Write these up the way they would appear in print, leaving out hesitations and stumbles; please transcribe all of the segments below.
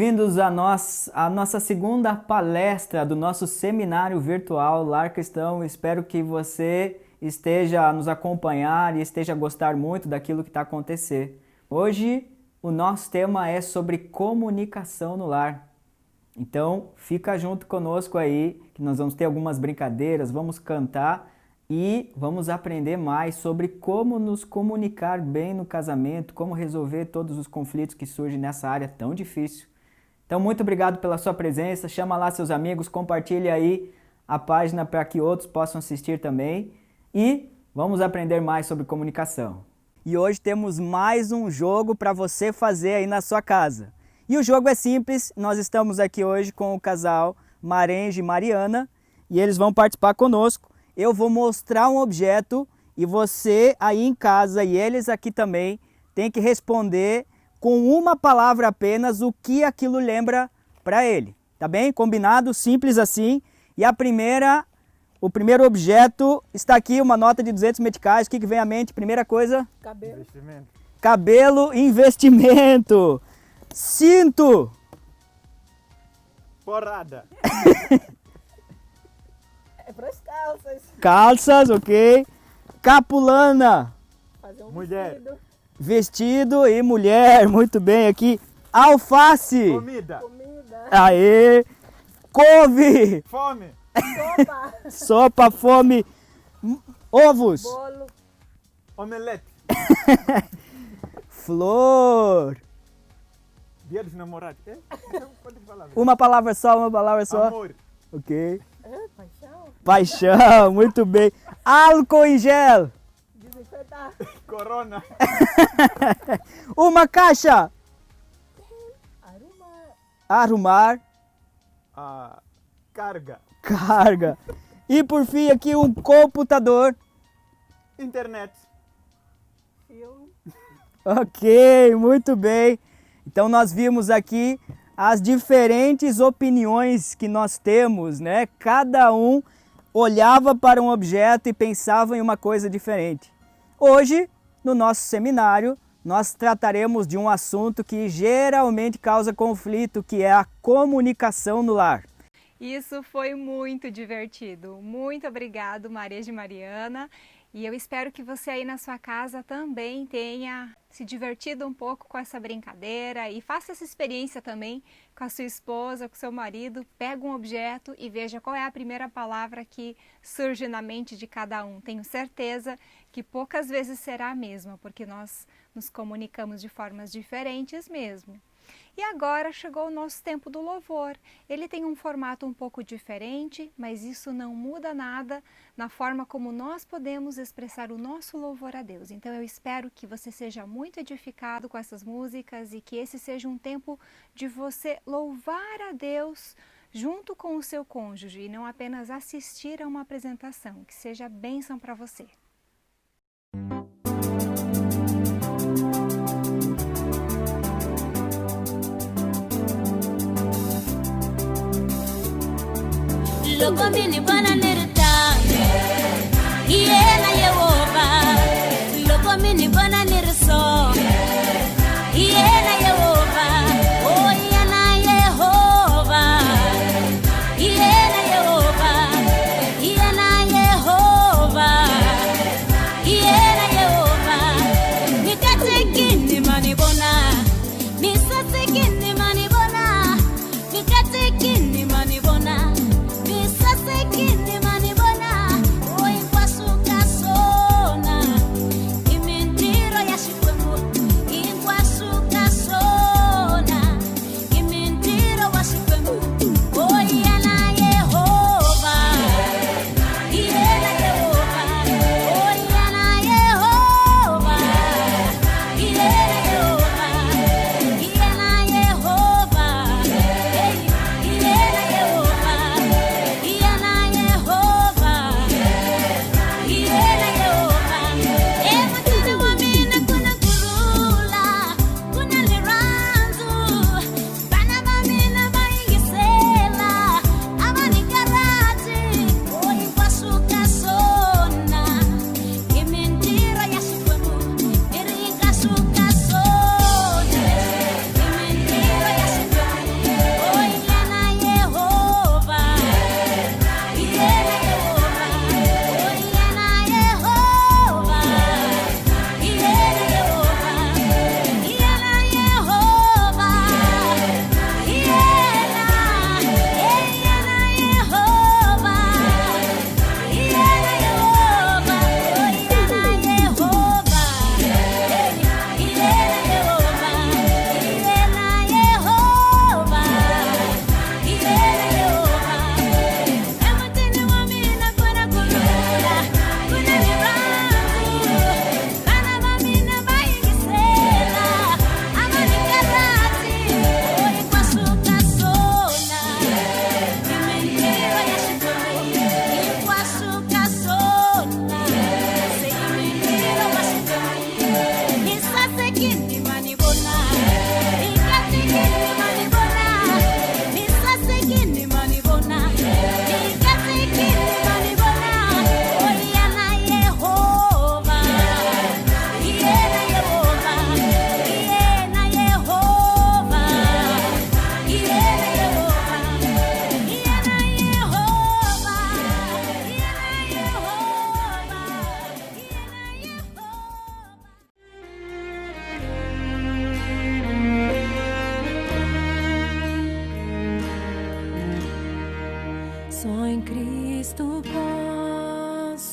bem-vindos à nossa segunda palestra do nosso seminário virtual Lar Cristão. Espero que você esteja a nos acompanhar e esteja a gostar muito daquilo que está acontecendo. Hoje o nosso tema é sobre comunicação no lar. Então fica junto conosco aí, que nós vamos ter algumas brincadeiras, vamos cantar e vamos aprender mais sobre como nos comunicar bem no casamento, como resolver todos os conflitos que surgem nessa área tão difícil. Então, muito obrigado pela sua presença. Chama lá seus amigos, compartilhe aí a página para que outros possam assistir também. E vamos aprender mais sobre comunicação. E hoje temos mais um jogo para você fazer aí na sua casa. E o jogo é simples. Nós estamos aqui hoje com o casal Marenge e Mariana e eles vão participar conosco. Eu vou mostrar um objeto e você aí em casa e eles aqui também tem que responder com uma palavra apenas o que aquilo lembra para ele. Tá bem? Combinado? Simples assim. E o primeiro objeto está aqui, uma nota de 200 meticais. O que vem à mente? Primeira coisa? Cabelo. Investimento. Cabelo, investimento. Cinto. Porrada. É para as calças. Calças, ok. Capulana. Fazer um Mulher. vestido. Vestido e mulher, muito bem aqui. Alface. Comida. Comida. Aê. Couve. Fome. Sopa. Sopa, fome. Ovos. Bolo. Omelete. Flor. Dia dos namorados. Não pode falar. Uma palavra só. Amor. Ok. Paixão. Paixão, muito bem. Álcool em gel. Desinfetar. Corona. Uma caixa. Arrumar. Arrumar. Carga. Carga. E por fim aqui um computador. Internet. Filme. Ok, muito bem. Então nós vimos aqui as diferentes opiniões que nós temos, né? Cada um olhava para um objeto e pensava em uma coisa diferente. Hoje, no nosso seminário, nós trataremos de um assunto que geralmente causa conflito, que é a comunicação no lar. Isso foi muito divertido. Muito obrigado, Marenge e Mariana. E eu espero que você aí na sua casa também tenha se divertido um pouco com essa brincadeira e faça essa experiência também com a sua esposa, com o seu marido. Pega um objeto e veja qual é a primeira palavra que surge na mente de cada um. Tenho certeza que poucas vezes será a mesma, porque nós nos comunicamos de formas diferentes mesmo. E agora chegou o nosso tempo do louvor. Ele tem um formato um pouco diferente, mas isso não muda nada na forma como nós podemos expressar o nosso louvor a Deus. Então eu espero que você seja muito edificado com essas músicas e que esse seja um tempo de você louvar a Deus junto com o seu cônjuge e não apenas assistir a uma apresentação. Que seja bênção para você. Logo mini bana nerta, iena Yehova. Logo mini bana nerso, iena Yehova. Oh iena Yehova, iena Yehova, iena Yehova, iena Yehova. Mikatekini mani bona, misatekini mani bona, mikatekini mani bona. Sasa kini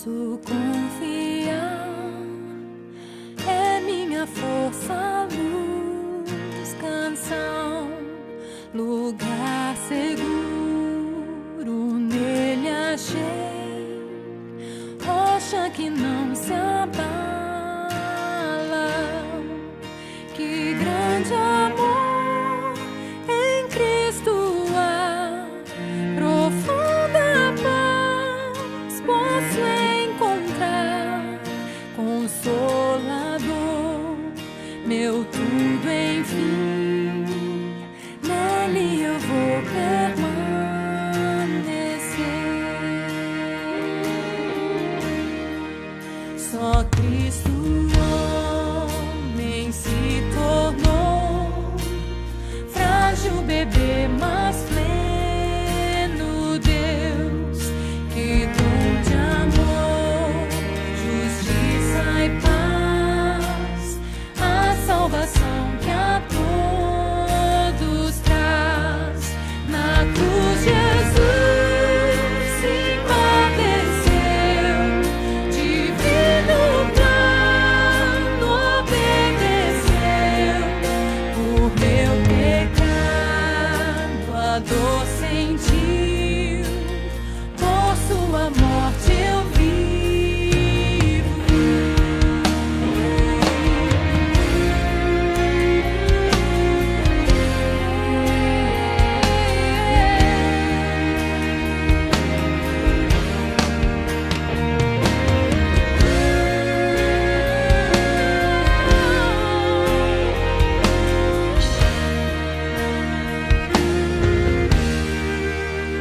Posso confiar, é minha força, luz, canção, lugar seguro, nele achei, rocha que não se abala. Que grande amor em Cristo há, profunda paz posso encontrar, Consolador, meu tudo enfim, nele eu vou permanecer. Só Cristo homem se tornou, frágil bebê, mas pleno Deus, que dom de amor, justiça e paz, a salvação que a todos traz. Na cruz Jesus se padeceu, divino plano obedeceu, por meu pecado a dor sentiu, por sua morte eu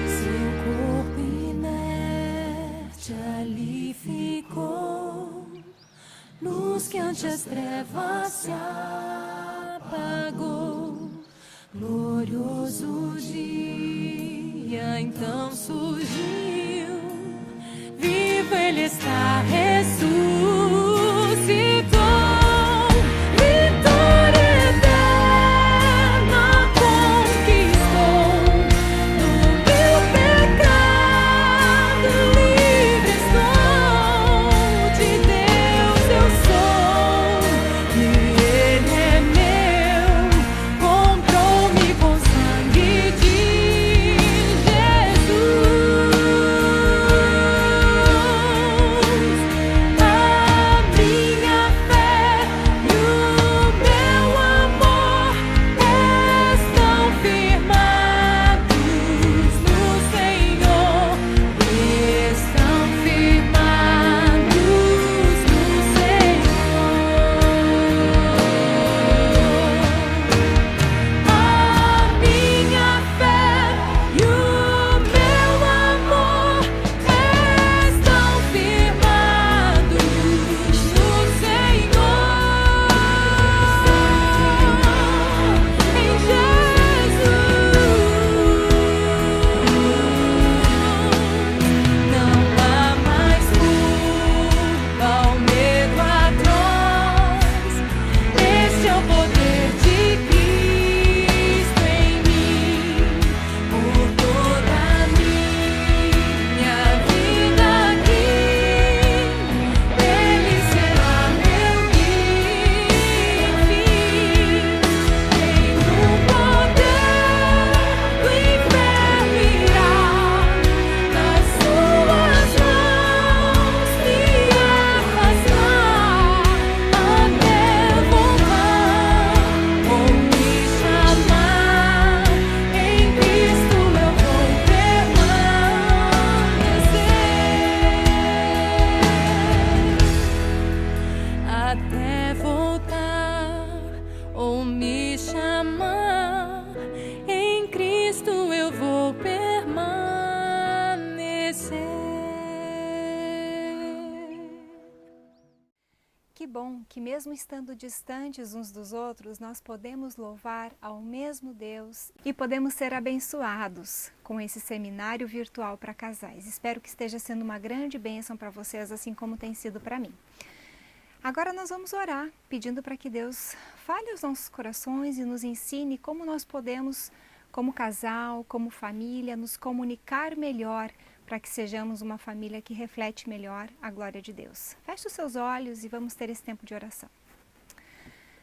Seu corpo inerte ali ficou, luz que ante as trevas se apagou. Glorioso dia então surgiu, vivo ele está, ressuscitou. Vitória eterna conquistou, do meu pecado livre estou, de Deus eu sou, e Ele é meu, comprou-me com sangue de Jesus. A minha fé e o meu amor estão firmados no Senhor, estão firmados no Senhor. A minha fé e o meu amor estão firmados no Senhor, em Jesus. Não há mais culpa ou medo atroz, este é o poder de Cristo em mim, por toda a minha vida aqui, Ele será meu guia, enfim, no poder do inferno irá, nas suas mãos me arrastar, até voltar ou me chamar, em Cristo eu vou permanecer. Até voltar ou me chamar, em Cristo eu vou permanecer. Que bom que mesmo estando distantes uns dos outros, nós podemos louvar ao mesmo Deus e podemos ser abençoados com esse seminário virtual para casais. Espero que esteja sendo uma grande bênção para vocês, assim como tem sido para mim. Agora nós vamos orar, pedindo para que Deus fale aos nossos corações e nos ensine como nós podemos, como casal, como família, nos comunicar melhor para que sejamos uma família que reflete melhor a glória de Deus. Feche os seus olhos e vamos ter esse tempo de oração.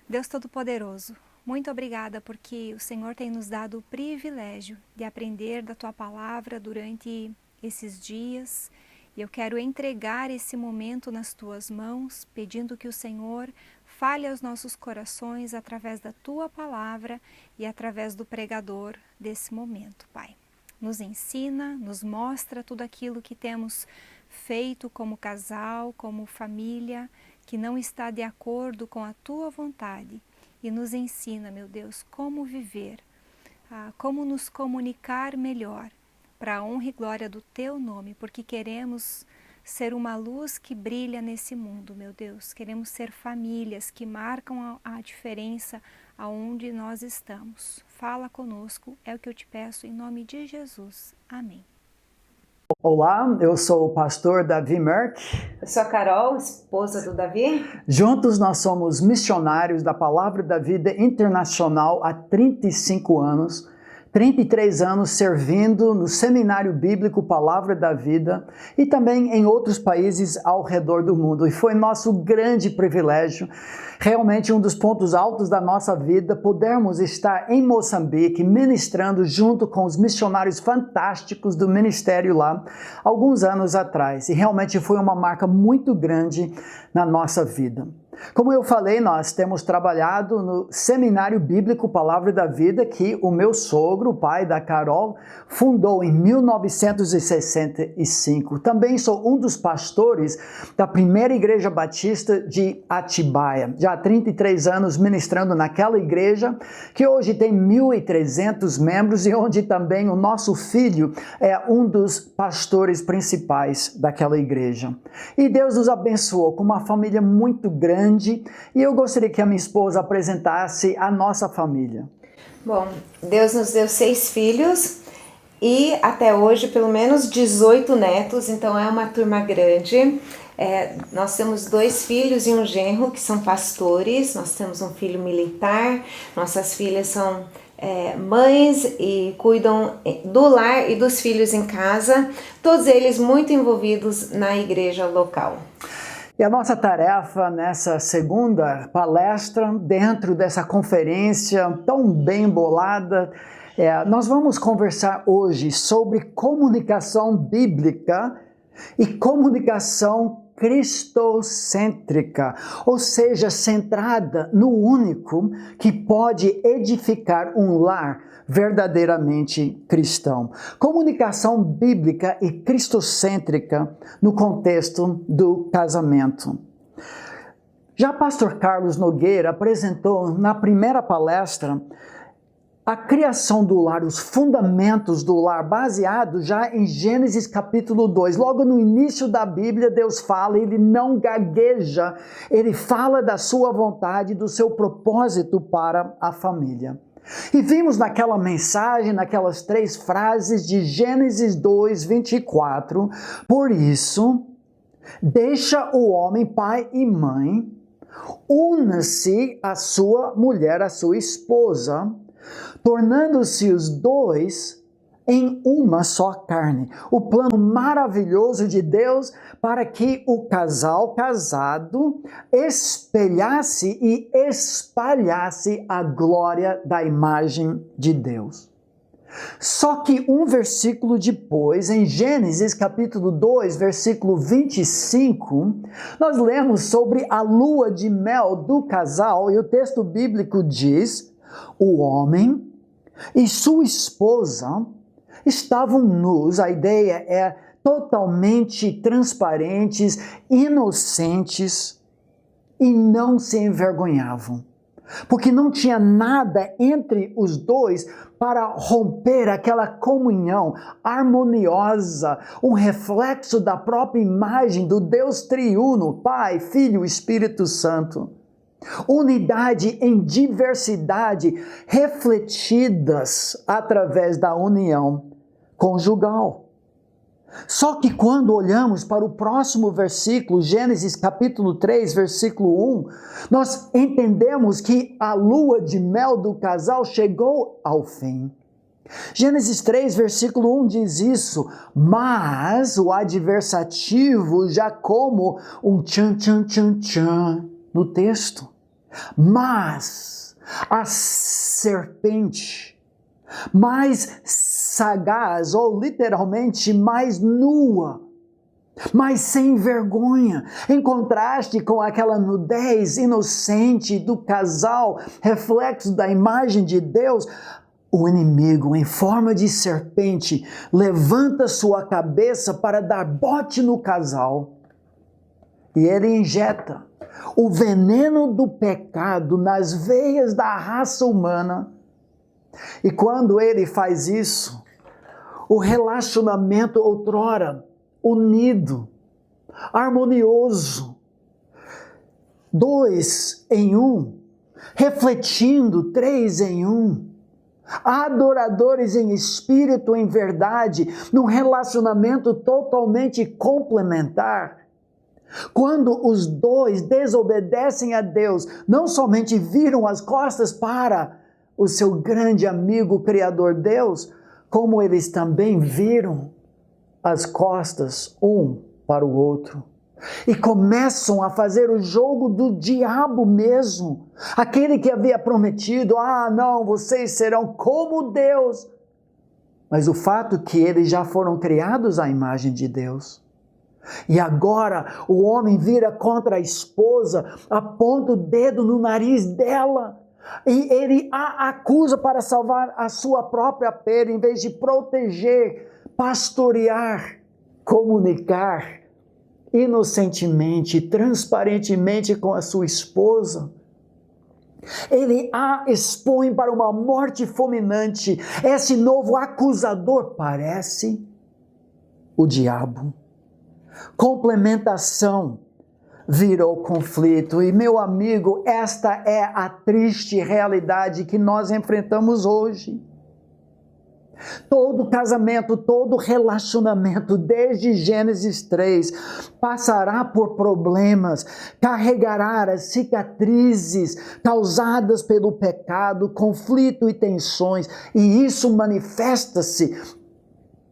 Deus Todo-Poderoso, muito obrigada porque o Senhor tem nos dado o privilégio de aprender da Tua Palavra durante esses dias. E eu quero entregar esse momento nas Tuas mãos, pedindo que o Senhor fale aos nossos corações através da Tua Palavra e através do pregador desse momento, Pai. Nos ensina, nos mostra tudo aquilo que temos feito como casal, como família, que não está de acordo com a Tua vontade. E nos ensina, meu Deus, como viver, como nos comunicar melhor, para a honra e glória do Teu nome, porque queremos ser uma luz que brilha nesse mundo, meu Deus. Queremos ser famílias que marcam a diferença aonde nós estamos. Fala conosco, é o que eu te peço em nome de Jesus. Amém. Olá, eu sou o pastor Davi Merck. Eu sou a Carol, esposa do Davi. Juntos nós somos missionários da Palavra da Vida Internacional há 35 anos. 33 anos servindo no Seminário Bíblico Palavra da Vida e também em outros países ao redor do mundo. E foi nosso grande privilégio, realmente um dos pontos altos da nossa vida, podermos estar em Moçambique ministrando junto com os missionários fantásticos do ministério lá, alguns anos atrás. E realmente foi uma marca muito grande na nossa vida. Como eu falei, nós temos trabalhado no Seminário Bíblico Palavra da Vida, que o meu sogro, o pai da Carol, fundou em 1965. Também sou um dos pastores da primeira Igreja Batista de Atibaia. Já há 33 anos ministrando naquela igreja, que hoje tem 1.300 membros e onde também o nosso filho é um dos pastores principais daquela igreja. E Deus nos abençoou com uma família muito grande. E eu gostaria que a minha esposa apresentasse a nossa família. Bom, Deus nos deu 6 filhos e até hoje pelo menos 18 netos, então é uma turma grande. Nós temos 2 filhos e um genro que são pastores, nós temos um filho militar, nossas filhas são mães e cuidam do lar e dos filhos em casa, todos eles muito envolvidos na igreja local. E a nossa tarefa nessa segunda palestra, dentro dessa conferência tão bem bolada, nós vamos conversar hoje sobre comunicação bíblica e comunicação cristocêntrica, ou seja, centrada no único que pode edificar um lar verdadeiramente cristão. Comunicação bíblica e cristocêntrica no contexto do casamento. Já pastor Carlos Nogueira apresentou na primeira palestra a criação do lar, os fundamentos do lar, baseado já em Gênesis capítulo 2. Logo no início da Bíblia, Deus fala, ele não gagueja, ele fala da sua vontade, do seu propósito para a família. E vimos naquela mensagem, naquelas 3 frases de Gênesis 2, 24, por isso, deixa o homem pai e mãe, una-se a sua mulher, a sua esposa, tornando-se os 2 em uma só carne. O plano maravilhoso de Deus para que o casal casado espelhasse e espalhasse a glória da imagem de Deus. Só que um versículo depois, em Gênesis capítulo 2, versículo 25, nós lemos sobre a lua de mel do casal e o texto bíblico diz: o homem e sua esposa estavam nus, a ideia é totalmente transparentes, inocentes e não se envergonhavam. Porque não tinha nada entre os 2 para romper aquela comunhão harmoniosa, um reflexo da própria imagem do Deus triuno, Pai, Filho e Espírito Santo. Unidade em diversidade, refletidas através da união conjugal. Só que quando olhamos para o próximo versículo, Gênesis capítulo 3, versículo 1, nós entendemos que a lua de mel do casal chegou ao fim. Gênesis 3, versículo 1 diz isso, mas o adversativo já como um tchan, tchan, tchan, tchan no texto. Mas a serpente, mais sagaz, ou literalmente mais nua, mais sem vergonha, em contraste com aquela nudez inocente do casal, reflexo da imagem de Deus, o inimigo, em forma de serpente, levanta sua cabeça para dar bote no casal. E ele injeta o veneno do pecado nas veias da raça humana. E quando ele faz isso, o relacionamento outrora unido, harmonioso, 2 em 1, refletindo 3 em 1, adoradores em espírito, em verdade, num relacionamento totalmente complementar. Quando os dois desobedecem a Deus, não somente viram as costas para o seu grande amigo Criador Deus, como eles também viram as costas um para o outro. E começam a fazer o jogo do diabo mesmo. Aquele que havia prometido, não, vocês serão como Deus. Mas o fato é que eles já foram criados à imagem de Deus. E agora o homem vira contra a esposa, aponta o dedo no nariz dela. E ele a acusa para salvar a sua própria pele, em vez de proteger, pastorear, comunicar inocentemente, transparentemente com a sua esposa. Ele a expõe para uma morte fulminante. Esse novo acusador parece o diabo. Complementação virou conflito. E, meu amigo, esta é a triste realidade que nós enfrentamos hoje. Todo casamento, todo relacionamento, desde Gênesis 3, passará por problemas, carregará as cicatrizes causadas pelo pecado, conflito e tensões, e isso manifesta-se,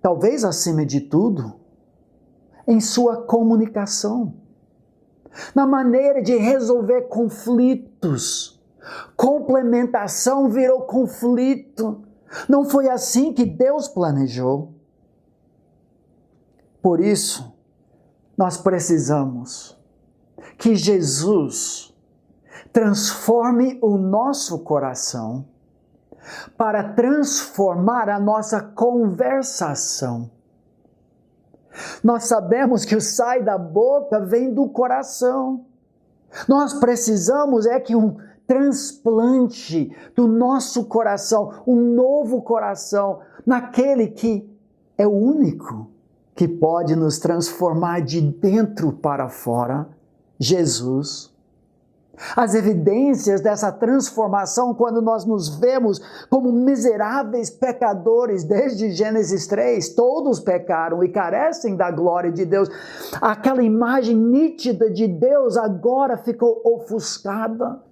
talvez acima de tudo, em sua comunicação, na maneira de resolver conflitos. Complementação virou conflito. Não foi assim que Deus planejou. Por isso, nós precisamos que Jesus transforme o nosso coração para transformar a nossa conversação. Nós sabemos que o sai da boca vem do coração. Nós precisamos que um transplante do nosso coração, um novo coração, naquele que é o único que pode nos transformar de dentro para fora, Jesus. As evidências dessa transformação, quando nós nos vemos como miseráveis pecadores, desde Gênesis 3, todos pecaram e carecem da glória de Deus. Aquela imagem nítida de Deus agora ficou ofuscada.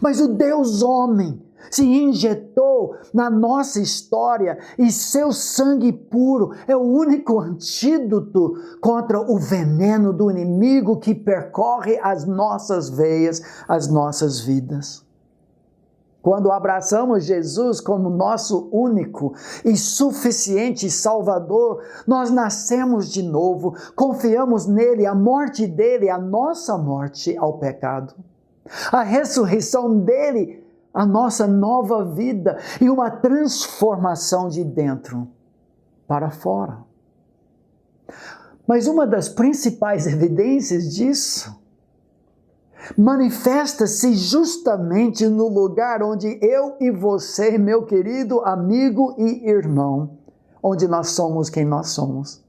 Mas o Deus homem se injetou na nossa história e seu sangue puro é o único antídoto contra o veneno do inimigo que percorre as nossas veias, as nossas vidas. Quando abraçamos Jesus como nosso único e suficiente Salvador, nós nascemos de novo, confiamos nele, a morte dele, a nossa morte ao pecado. A ressurreição dele, a nossa nova vida e uma transformação de dentro para fora. Mas uma das principais evidências disso manifesta-se justamente no lugar onde eu e você, meu querido amigo e irmão, onde nós somos quem nós somos.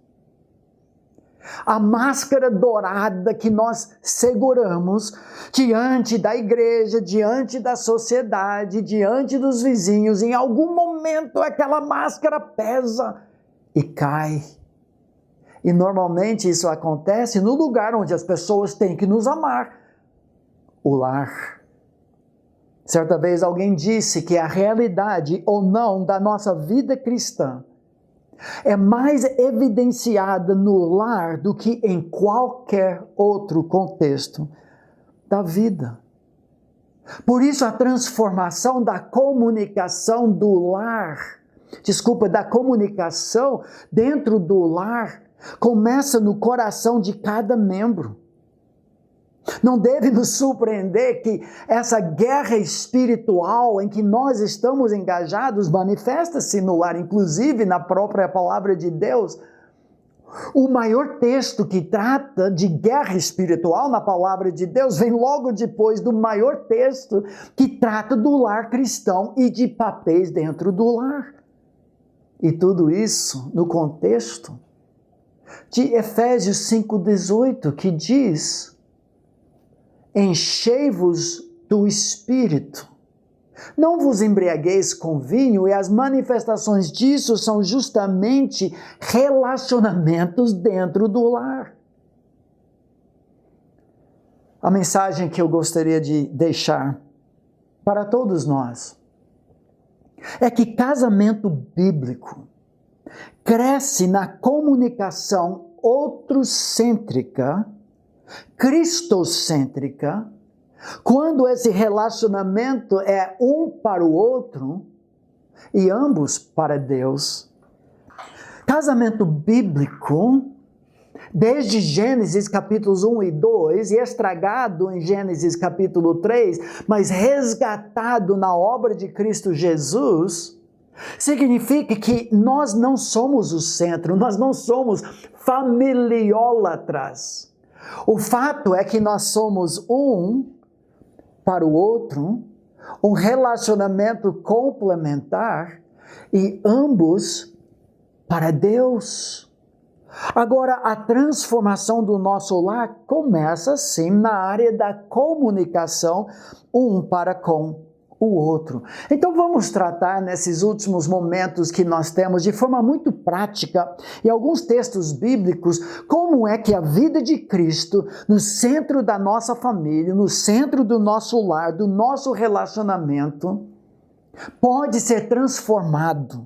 A máscara dourada que nós seguramos diante da igreja, diante da sociedade, diante dos vizinhos, em algum momento aquela máscara pesa e cai. E normalmente isso acontece no lugar onde as pessoas têm que nos amar, o lar. Certa vez alguém disse que a realidade ou não da nossa vida cristã é mais evidenciada no lar do que em qualquer outro contexto da vida. Por isso a transformação da comunicação do lar, da comunicação dentro do lar, começa no coração de cada membro. Não deve nos surpreender que essa guerra espiritual em que nós estamos engajados manifesta-se no lar, inclusive na própria palavra de Deus. O maior texto que trata de guerra espiritual na palavra de Deus vem logo depois do maior texto que trata do lar cristão e de papéis dentro do lar. E tudo isso no contexto de Efésios 5,18, que diz: enchei-vos do Espírito. Não vos embriagueis com vinho, e as manifestações disso são justamente relacionamentos dentro do lar. A mensagem que eu gostaria de deixar para todos nós é que casamento bíblico cresce na comunicação outrocêntrica, cristocêntrica, quando esse relacionamento é um para o outro e ambos para Deus. Casamento bíblico, desde Gênesis capítulos 1 e 2, e estragado em Gênesis capítulo 3, mas resgatado na obra de Cristo Jesus, significa que nós não somos o centro, nós não somos familiólatras. O fato é que nós somos um para o outro, um relacionamento complementar e ambos para Deus. Agora, a transformação do nosso lar começa sim na área da comunicação um para com o outro. Então vamos tratar nesses últimos momentos que nós temos de forma muito prática e alguns textos bíblicos como é que a vida de Cristo no centro da nossa família, no centro do nosso lar, do nosso relacionamento pode ser transformado,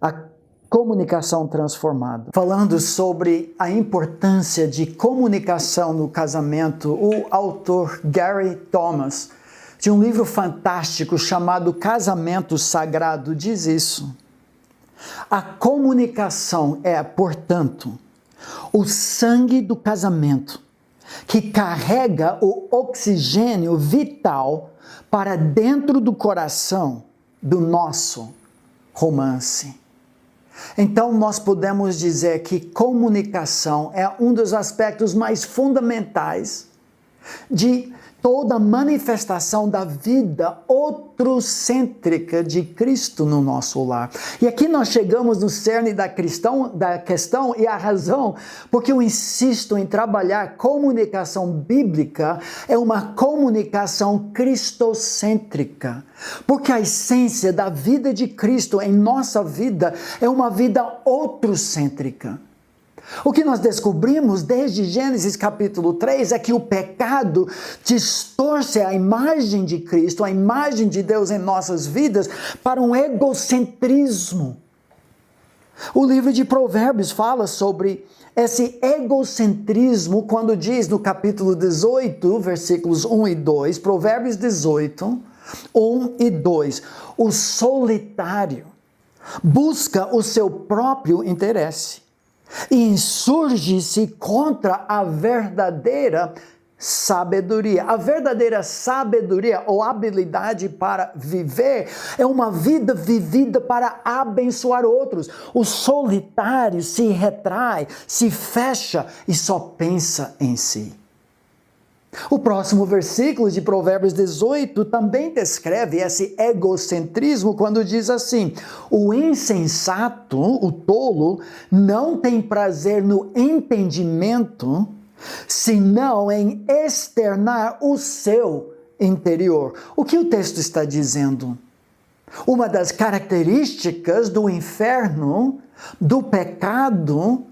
a comunicação transformada. Falando sobre a importância de comunicação no casamento, o autor Gary Thomas de um livro fantástico chamado Casamento Sagrado, diz isso. A comunicação é, portanto, o sangue do casamento, que carrega o oxigênio vital para dentro do coração do nosso romance. Então, nós podemos dizer que comunicação é um dos aspectos mais fundamentais de toda a manifestação da vida outrocêntrica de Cristo no nosso lar. E aqui nós chegamos no cerne da questão e a razão porque eu insisto em trabalhar comunicação bíblica é uma comunicação cristocêntrica. Porque a essência da vida de Cristo em nossa vida é uma vida outrocêntrica. O que nós descobrimos desde Gênesis capítulo 3 é que o pecado distorce a imagem de Cristo, a imagem de Deus em nossas vidas, para um egocentrismo. O livro de Provérbios fala sobre esse egocentrismo quando diz no capítulo 18, versículos 1 e 2, Provérbios 18, 1 e 2, o solitário busca o seu próprio interesse e insurge-se contra a verdadeira sabedoria. A verdadeira sabedoria ou habilidade para viver é uma vida vivida para abençoar outros. O solitário se retrai, se fecha e só pensa em si. O próximo versículo de Provérbios 18 também descreve esse egocentrismo quando diz assim: o insensato, o tolo, não tem prazer no entendimento, senão em externar o seu interior. O que o texto está dizendo? Uma das características do inferno, do pecado,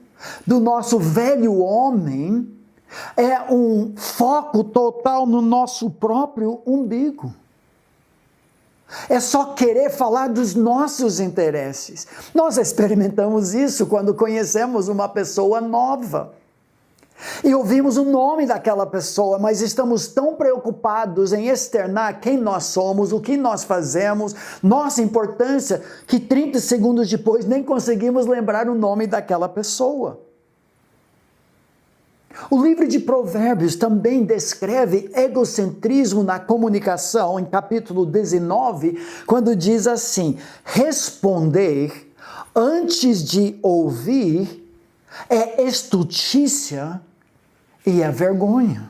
do nosso velho homem, é um foco total no nosso próprio umbigo. É só querer falar dos nossos interesses. Nós experimentamos isso quando conhecemos uma pessoa nova. E ouvimos o nome daquela pessoa, mas estamos tão preocupados em externar quem nós somos, o que nós fazemos, nossa importância, que 30 segundos depois nem conseguimos lembrar o nome daquela pessoa. O livro de Provérbios também descreve egocentrismo na comunicação, em capítulo 19, quando diz assim: responder antes de ouvir é estultícia e é vergonha.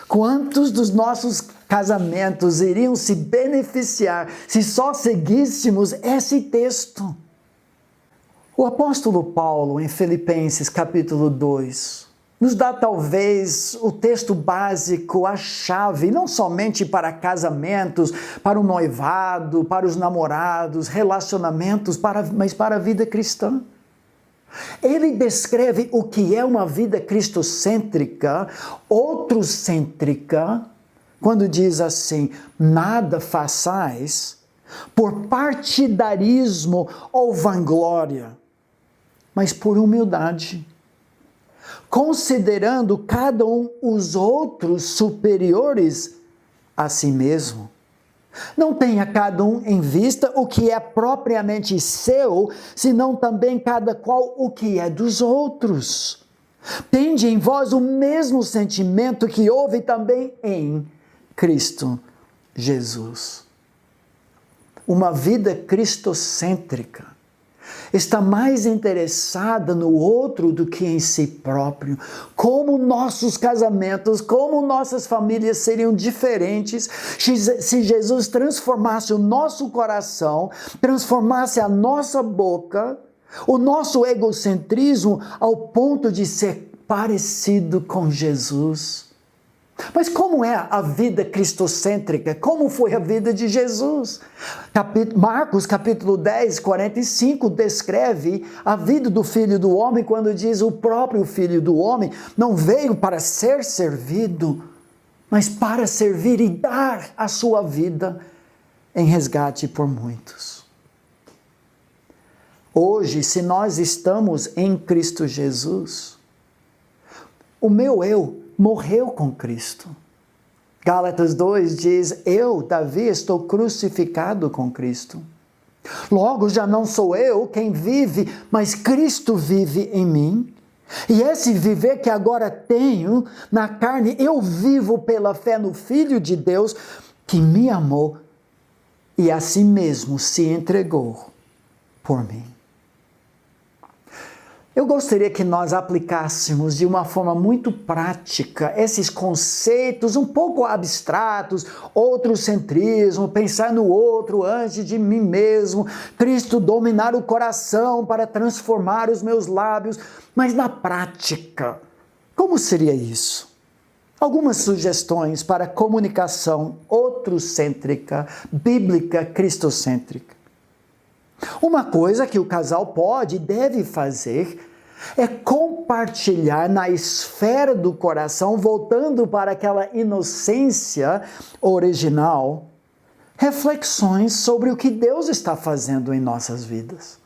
Quantos dos nossos casamentos iriam se beneficiar se só seguíssemos esse texto? O apóstolo Paulo, em Filipenses capítulo 2, nos dá talvez o texto básico, a chave, não somente para casamentos, para o noivado, para os namorados, relacionamentos, mas para a vida cristã. Ele descreve o que é uma vida cristocêntrica, outrocêntrica, quando diz assim: nada façais por partidarismo ou vanglória, mas por humildade, considerando cada um os outros superiores a si mesmo. Não tenha cada um em vista o que é propriamente seu, senão também cada qual o que é dos outros. Tende em vós o mesmo sentimento que houve também em Cristo Jesus. Uma vida cristocêntrica está mais interessada no outro do que em si próprio. Como nossos casamentos, como nossas famílias seriam diferentes se Jesus transformasse o nosso coração, transformasse a nossa boca, o nosso egocentrismo ao ponto de ser parecido com Jesus. Mas como é a vida cristocêntrica? Como foi a vida de Jesus? Marcos capítulo 10, 45 descreve a vida do Filho do Homem quando diz: o próprio Filho do Homem não veio para ser servido, mas para servir e dar a sua vida em resgate por muitos. Hoje, se nós estamos em Cristo Jesus, o meu eu morreu com Cristo. Gálatas 2 diz: eu, Davi, estou crucificado com Cristo. Logo já não sou eu quem vive, mas Cristo vive em mim. E esse viver que agora tenho na carne, eu vivo pela fé no Filho de Deus, que me amou e a si mesmo se entregou por mim. Eu gostaria que nós aplicássemos de uma forma muito prática esses conceitos um pouco abstratos, outrocentrismo, pensar no outro antes de mim mesmo, Cristo dominar o coração para transformar os meus lábios, mas na prática, como seria isso? Algumas sugestões para comunicação outrocêntrica, bíblica, cristocêntrica. Uma coisa que o casal pode e deve fazer é compartilhar na esfera do coração, voltando para aquela inocência original, reflexões sobre o que Deus está fazendo em nossas vidas.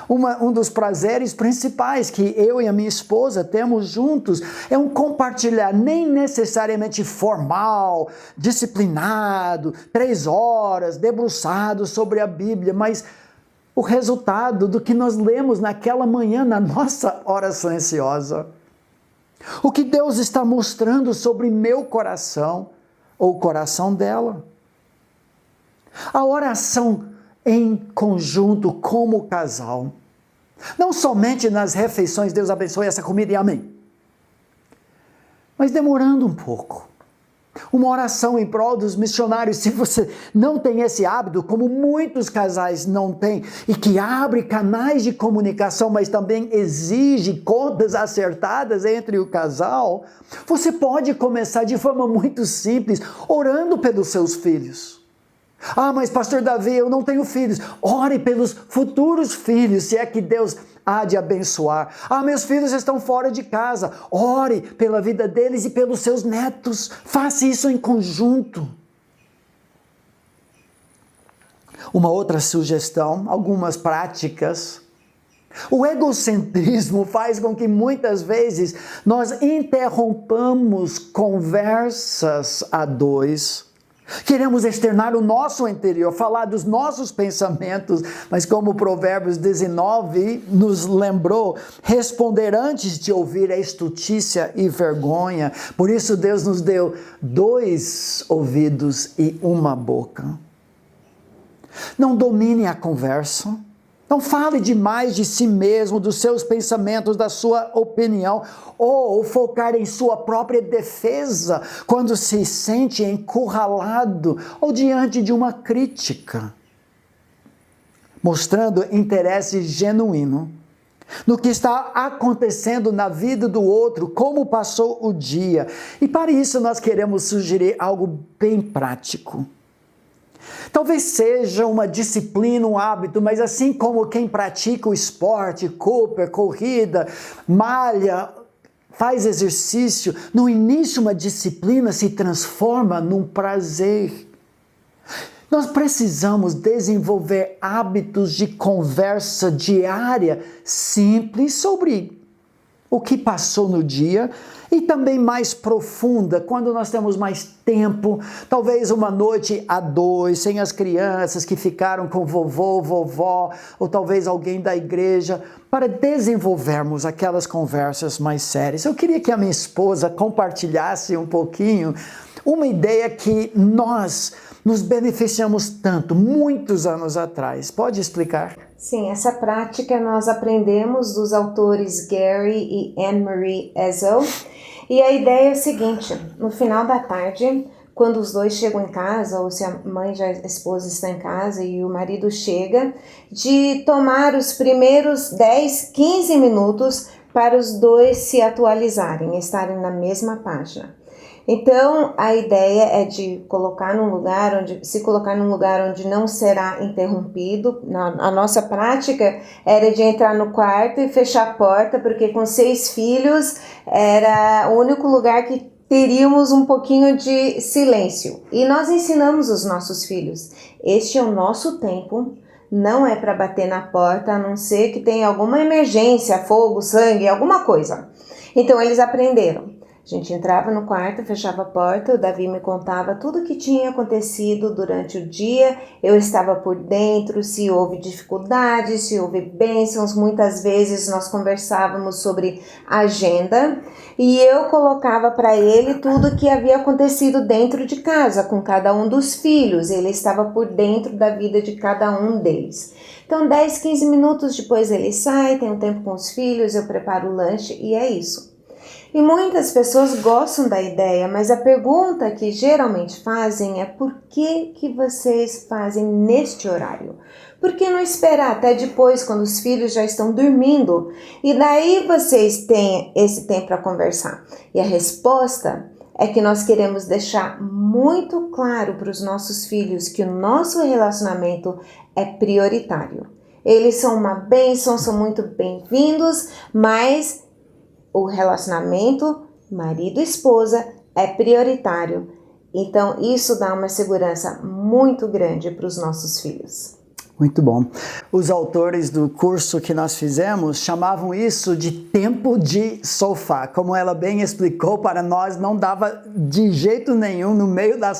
Um dos prazeres principais que eu e a minha esposa temos juntos é um compartilhar, nem necessariamente formal, disciplinado, 3 horas, debruçado sobre a Bíblia, mas o resultado do que nós lemos naquela manhã na nossa hora silenciosa. O que Deus está mostrando sobre meu coração ou o coração dela. A oração em conjunto como casal. Não somente nas refeições, Deus abençoe essa comida e amém. Mas demorando um pouco. Uma oração em prol dos missionários. Se você não tem esse hábito, como muitos casais não têm, e que abre canais de comunicação, mas também exige contas acertadas entre o casal, você pode começar de forma muito simples, orando pelos seus filhos. Ah, mas pastor Davi, eu não tenho filhos. Ore pelos futuros filhos, se é que Deus há de abençoar. Ah, meus filhos estão fora de casa. Ore pela vida deles e pelos seus netos. Faça isso em conjunto. Uma outra sugestão, algumas práticas. O egocentrismo faz com que muitas vezes nós interrompamos conversas a dois. Queremos externar o nosso interior, falar dos nossos pensamentos, mas como Provérbios 19 nos lembrou, responder antes de ouvir é estutícia e vergonha. Por isso Deus nos deu 2 ouvidos e 1 boca. Não domine a conversa. Não fale demais de si mesmo, dos seus pensamentos, da sua opinião, ou focar em sua própria defesa quando se sente encurralado ou diante de uma crítica. Mostrando interesse genuíno no que está acontecendo na vida do outro, como passou o dia. E para isso nós queremos sugerir algo bem prático. Talvez seja uma disciplina, um hábito, mas assim como quem pratica o esporte, corrida, malha, faz exercício, no início uma disciplina se transforma num prazer. Nós precisamos desenvolver hábitos de conversa diária simples sobre o que passou no dia e também mais profunda, quando nós temos mais tempo, talvez uma noite a 2, sem as crianças que ficaram com vovô, vovó, ou talvez alguém da igreja, para desenvolvermos aquelas conversas mais sérias. Eu queria que a minha esposa compartilhasse um pouquinho uma ideia que nós nos beneficiamos tanto, muitos anos atrás. Pode explicar? Sim, essa prática nós aprendemos dos autores Gary e Anne-Marie Ezel. E a ideia é a seguinte: no final da tarde, quando os dois chegam em casa, ou se a mãe, já a esposa está em casa e o marido chega, de tomar os primeiros 10, 15 minutos para os dois se atualizarem, estarem na mesma página. Então, a ideia é de se colocar num lugar onde não será interrompido. A nossa prática era de entrar no quarto e fechar a porta, porque com 6 filhos era o único lugar que teríamos um pouquinho de silêncio. E nós ensinamos os nossos filhos: este é o nosso tempo, não é para bater na porta, a não ser que tenha alguma emergência, fogo, sangue, alguma coisa. Então, eles aprenderam. A gente entrava no quarto, fechava a porta, o Davi me contava tudo o que tinha acontecido durante o dia, eu estava por dentro, se houve dificuldades, se houve bênçãos. Muitas vezes nós conversávamos sobre agenda e eu colocava para ele tudo o que havia acontecido dentro de casa, com cada um dos filhos. Ele estava por dentro da vida de cada um deles. Então 10, 15 minutos depois ele sai, tem um tempo com os filhos, eu preparo o lanche e é isso. E muitas pessoas gostam da ideia, mas a pergunta que geralmente fazem é: por que vocês fazem neste horário? Por que não esperar até depois, quando os filhos já estão dormindo? E daí vocês têm esse tempo para conversar. E a resposta é que nós queremos deixar muito claro para os nossos filhos que o nosso relacionamento é prioritário. Eles são uma bênção, são muito bem-vindos, mas o relacionamento marido e esposa é prioritário. Então, isso dá uma segurança muito grande para os nossos filhos. Muito bom. Os autores do curso que nós fizemos chamavam isso de tempo de sofá. Como ela bem explicou para nós, não dava de jeito nenhum no meio da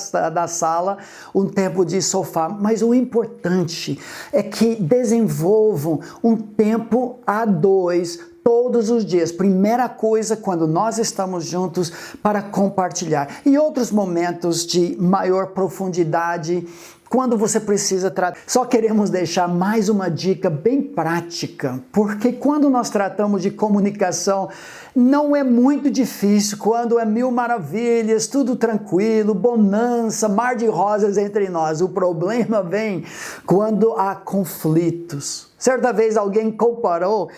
sala um tempo de sofá. Mas o importante é que desenvolvam um tempo a 2 todos os dias. Primeira coisa, quando nós estamos juntos, para compartilhar. E outros momentos de maior profundidade, quando você precisa tratar. Só queremos deixar mais uma dica bem prática, porque quando nós tratamos de comunicação, não é muito difícil, quando é mil maravilhas, tudo tranquilo, bonança, mar de rosas entre nós. O problema vem quando há conflitos. Certa vez alguém comparou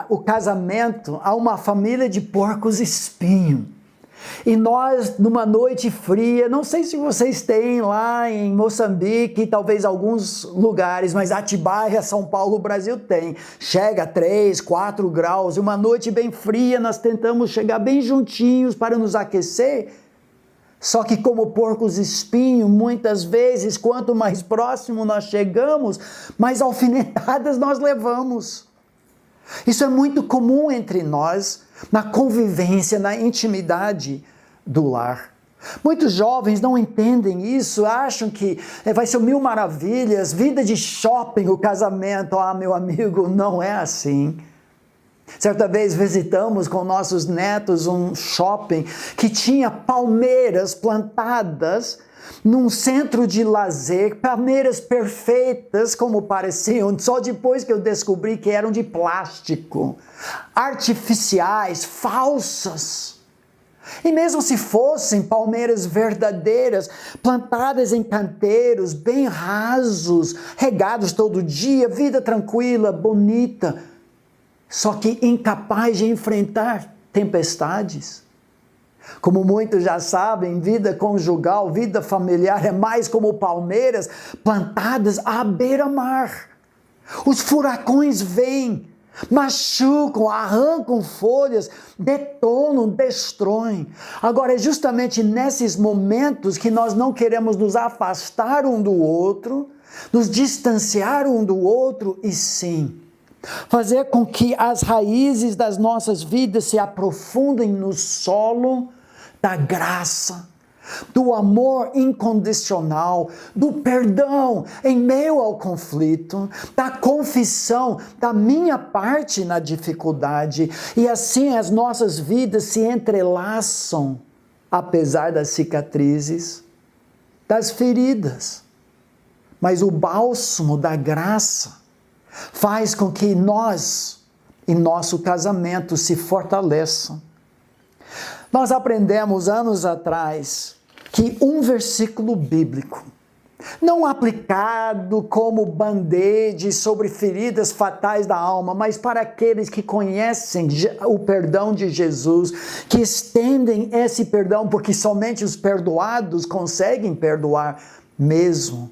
o casamento a uma família de porcos espinho. E nós, numa noite fria, não sei se vocês têm lá em Moçambique, talvez alguns lugares, mas Atibaia, São Paulo, Brasil tem. Chega a 3, 4 graus, e uma noite bem fria, nós tentamos chegar bem juntinhos para nos aquecer. Só que como porcos espinhos, muitas vezes, quanto mais próximo nós chegamos, mais alfinetadas nós levamos. Isso é muito comum entre nós, na convivência, na intimidade do lar. Muitos jovens não entendem isso, acham que vai ser mil maravilhas, vida de shopping, o casamento. Ah, meu amigo, não é assim. Certa vez visitamos com nossos netos um shopping que tinha palmeiras plantadas num centro de lazer, palmeiras perfeitas como pareciam, só depois que eu descobri que eram de plástico, artificiais, falsas. E mesmo se fossem palmeiras verdadeiras, plantadas em canteiros bem rasos, regados todo dia, vida tranquila, bonita, só que incapaz de enfrentar tempestades. Como muitos já sabem, vida conjugal, vida familiar é mais como palmeiras plantadas à beira-mar. Os furacões vêm, machucam, arrancam folhas, detonam, destroem. Agora é justamente nesses momentos que nós não queremos nos afastar um do outro, nos distanciar um do outro e sim, fazer com que as raízes das nossas vidas se aprofundem no solo da graça, do amor incondicional, do perdão em meio ao conflito, da confissão da minha parte na dificuldade, e assim as nossas vidas se entrelaçam, apesar das cicatrizes, das feridas. Mas o bálsamo da graça faz com que nós e nosso casamento se fortaleçam. Nós aprendemos anos atrás que um versículo bíblico, não aplicado como band-aid sobre feridas fatais da alma, mas para aqueles que conhecem o perdão de Jesus, que estendem esse perdão, porque somente os perdoados conseguem perdoar mesmo.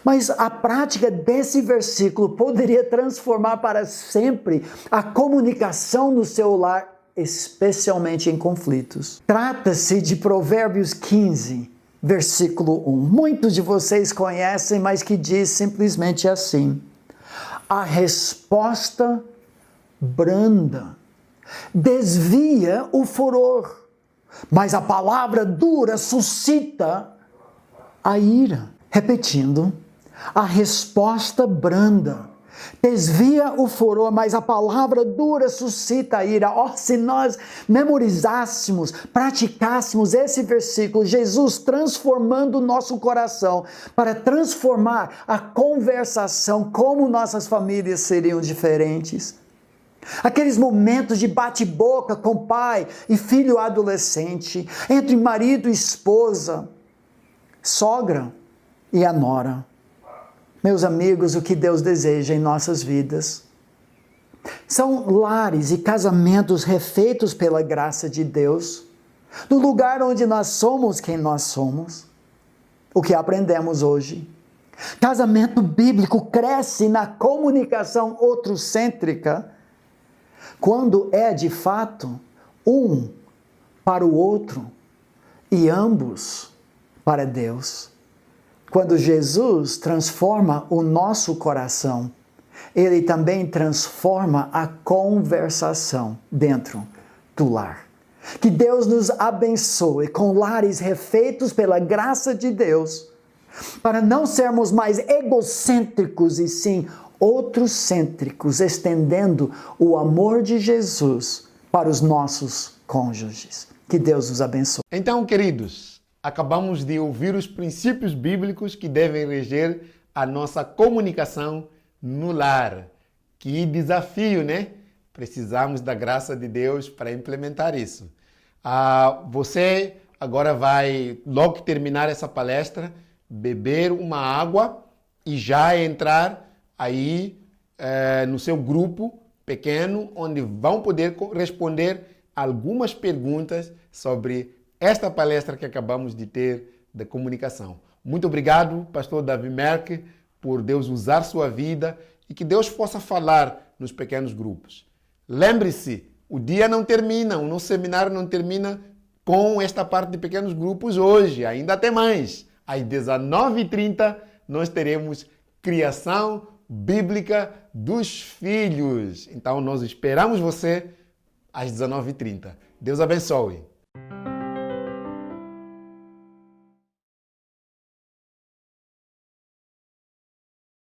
Mas a prática desse versículo poderia transformar para sempre a comunicação no seu lar, especialmente em conflitos. Trata-se de Provérbios 15, versículo 1. Muitos de vocês conhecem, mas que diz simplesmente assim: a resposta branda desvia o furor, mas a palavra dura suscita a ira. Repetindo, a resposta branda desvia o furor, mas a palavra dura suscita a ira. Oh, se nós memorizássemos, praticássemos esse versículo, Jesus transformando o nosso coração para transformar a conversação, como nossas famílias seriam diferentes. Aqueles momentos de bate-boca com pai e filho adolescente, entre marido e esposa, sogra e a nora. Meus amigos, o que Deus deseja em nossas vidas são lares e casamentos refeitos pela graça de Deus, no lugar onde nós somos quem nós somos, o que aprendemos hoje. Casamento bíblico cresce na comunicação outrocêntrica quando é de fato um para o outro e ambos para Deus. Quando Jesus transforma o nosso coração, Ele também transforma a conversação dentro do lar. Que Deus nos abençoe com lares refeitos pela graça de Deus, para não sermos mais egocêntricos e sim outrocêntricos, estendendo o amor de Jesus para os nossos cônjuges. Que Deus nos abençoe. Então, queridos, acabamos de ouvir os princípios bíblicos que devem reger a nossa comunicação no lar. Que desafio, né? Precisamos da graça de Deus para implementar isso. Você agora vai, logo que terminar essa palestra, beber uma água e já entrar aí no seu grupo pequeno, onde vão poder responder algumas perguntas sobre esta palestra que acabamos de ter da comunicação. Muito obrigado, pastor Davi Merck, por Deus usar sua vida e que Deus possa falar nos pequenos grupos. Lembre-se, o dia não termina, o nosso seminário não termina com esta parte de pequenos grupos hoje. Ainda tem mais. Às 19h30 nós teremos criação bíblica dos filhos. Então nós esperamos você às 19h30. Deus abençoe.